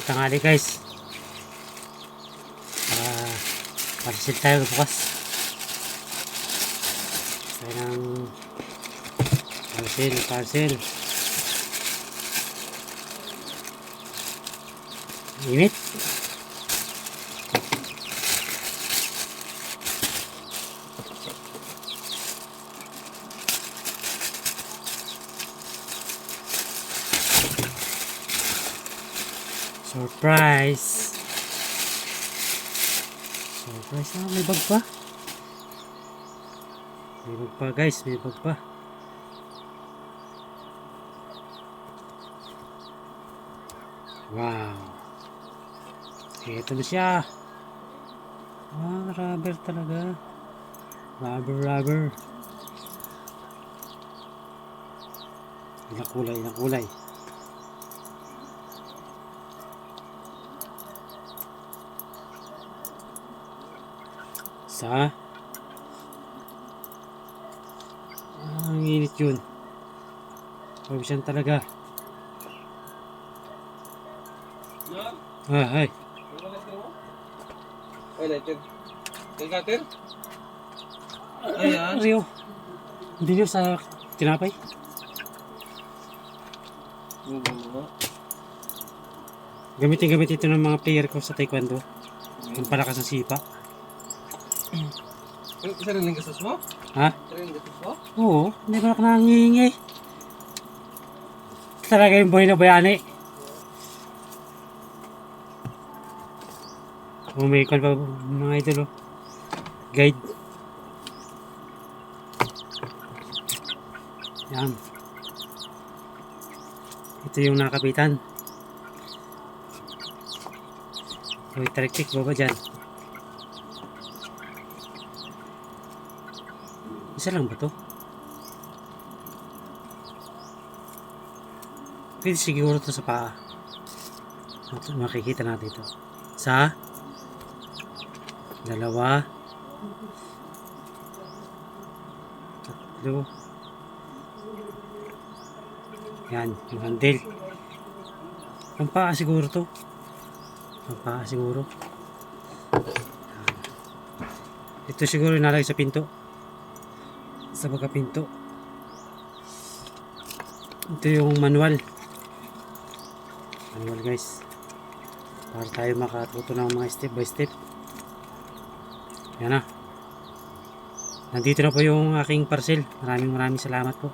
Magandang tanghali guys. Parcel tayo bukas. Tayo ng parcel. Init. Surprise! Surprise na, may bag pa. May bag pa guys, may bag pa. Wow! Ito na siya. Rubber talaga. Rubber. Ilang kulay. Ang init yun. Provision talaga. Ay. Ay, lighter. Lighter? Ayan. Rio. Hindi nyo sa tinapay. Gamitin ito ng mga player ko sa taekwondo. Ang palakas ng sipa. Isa rin lang gastos mo? Ha? Isa rin gastos mo? Oo, hindi ko na nangingi. Talaga yung buhay na bayani. May call pa mga idol. Guide. Yan. Ito yung nakapitan. Uy, tarik-tik, baba dyan. Isa lang ba to? Pwede siguro to sa paa. Makikita natin ito. Sa dalawa, tatlo. Yan, yung handle. Pampaa siguro to. Ito siguro nalagay sa pinto. Sa pagkapinto. Ito yung manual guys, para tayo makatuto ng mga step by step. Yan na, nandito na po yung aking parcel. Maraming salamat po.